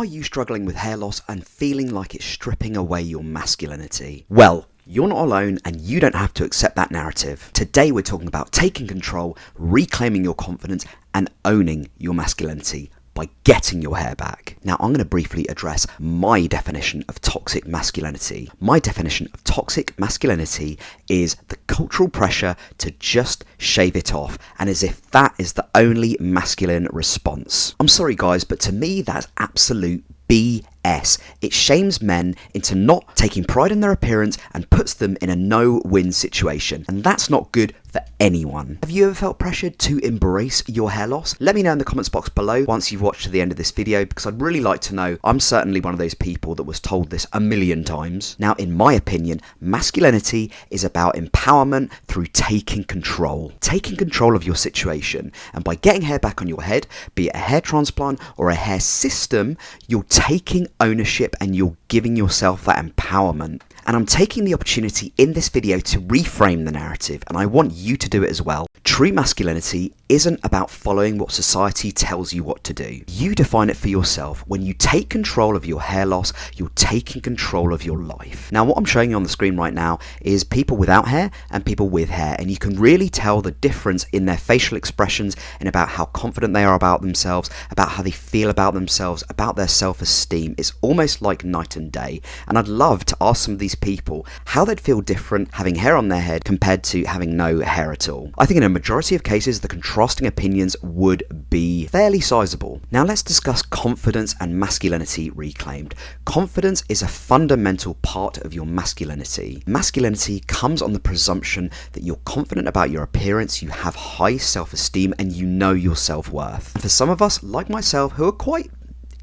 Are you struggling with hair loss and feeling like it's stripping away your masculinity? Well, you're not alone and you don't have to accept that narrative. Today we're talking about taking control, reclaiming your confidence and owning your masculinity by getting your hair back. Now I'm going to briefly address my definition of toxic masculinity. My definition of toxic masculinity is the cultural pressure to just shave it off, and as if that is the only masculine response. I'm sorry guys, but to me that's absolute BS. It shames men into not taking pride in their appearance and puts them in a no-win situation, and that's not good for anyone. Have you ever felt pressured to embrace your hair loss? Let me know in the comments box below once you've watched to the end of this video, because I'd really like to know. I'm certainly one of those people that was told this a million times. Now, in my opinion, masculinity is about empowerment through taking control. Taking control of your situation, and by getting hair back on your head, be it a hair transplant or a hair system, you're taking ownership and you're giving yourself that empowerment. And I'm taking the opportunity in this video to reframe the narrative, and I want you to do it as well. True masculinity isn't about following what society tells you what to do. You define it for yourself. When you take control of your hair loss, you're taking control of your life. Now, what I'm showing you on the screen right now is people without hair and people with hair, and you can really tell the difference in their facial expressions and about how confident they are about themselves, about how they feel about themselves, about their self-esteem. It's almost like night and day, and I'd love to ask some of these people how they'd feel different having hair on their head compared to having no hair at all. I think in a majority of cases the contrasting opinions would be fairly sizable. Now let's discuss confidence and masculinity reclaimed. Confidence is a fundamental part of your masculinity. Masculinity comes on the presumption that you're confident about your appearance, you have high self-esteem, and you know your self-worth. And for some of us, like myself, who are quite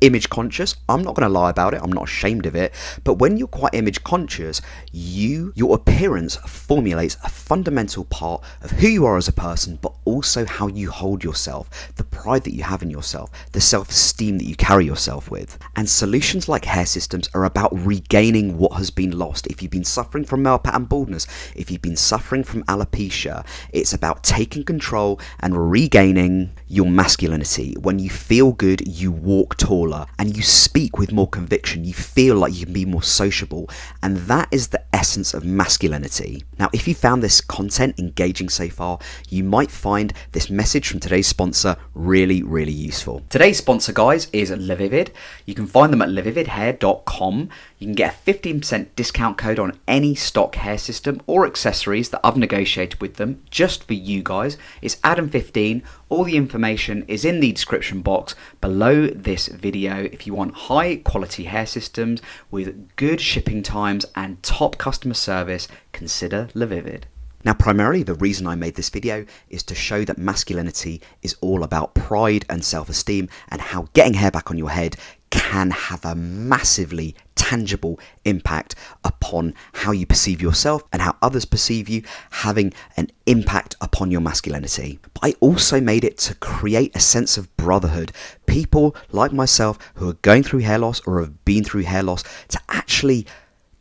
image conscious, I'm not going to lie about it, I'm not ashamed of it, but when you're quite image conscious, your appearance formulates a fundamental part of who you are as a person, but also how you hold yourself, the pride that you have in yourself, the self-esteem that you carry yourself with. And solutions like hair systems are about regaining what has been lost. If you've been suffering from male pattern baldness, if you've been suffering from alopecia, it's about taking control and regaining your masculinity. When you feel good, you walk taller and you speak with more conviction, you feel like you can be more sociable, and that is the essence of masculinity. Now, if you found this content engaging so far, you might find this message from today's sponsor really, really useful. Today's sponsor, guys, is LaVivid. You can find them at lavividhair.com. You can get a 15% discount code on any stock hair system or accessories that I've negotiated with them just for you guys. It's Adam15. All the information is in the description box below this video. If you want high quality hair systems with good shipping times and top customer service, consider LaVivid. Now, primarily the reason I made this video is to show that masculinity is all about pride and self-esteem, and how getting hair back on your head can have a massively tangible impact upon how you perceive yourself and how others perceive you, having an impact upon your masculinity. But I also made it to create a sense of brotherhood. People like myself who are going through hair loss or have been through hair loss, to actually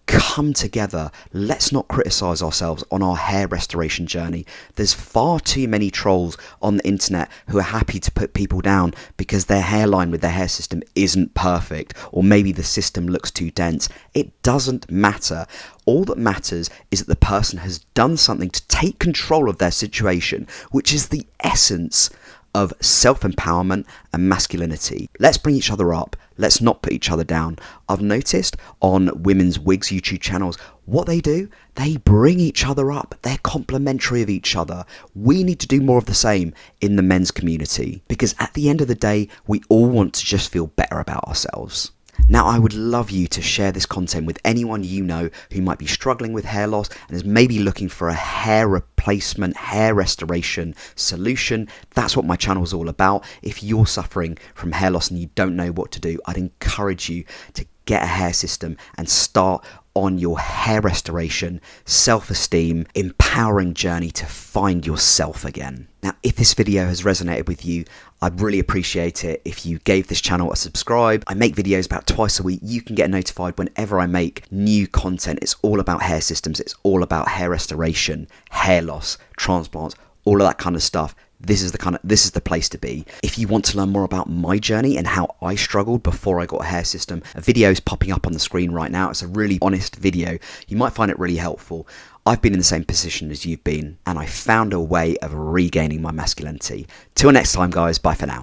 come together. Let's not criticize ourselves on our hair restoration journey. There's far too many trolls on the internet who are happy to put people down because their hairline with their hair system isn't perfect, or maybe the system looks too dense. It doesn't matter. All that matters is that the person has done something to take control of their situation, which is the essence of self-empowerment and masculinity. Let's bring each other up. Let's not put each other down. I've noticed on women's wigs YouTube channels, what they do, they bring each other up. They're complimentary of each other. We need to do more of the same in the men's community, because at the end of the day, we all want to just feel better about ourselves. Now, I would love you to share this content with anyone you know who might be struggling with hair loss and is maybe looking for a hair replacement, hair restoration solution. That's what my channel is all about. If you're suffering from hair loss and you don't know what to do, I'd encourage you to get a hair system and start on your hair restoration, self-esteem, empowering journey to find yourself again. Now, if this video has resonated with you, I'd really appreciate it if you gave this channel a subscribe. I make videos about twice a week. You can get notified whenever I make new content. It's all about hair systems. It's all about hair restoration, hair loss, transplants, all of that kind of stuff. this is the place to be. If you want to learn more about my journey and how I struggled before I got a hair system, a video is popping up on the screen right now. It's a really honest video. You might find it really helpful. I've been in the same position as you've been, and I found a way of regaining my masculinity. Till next time, guys, bye for now.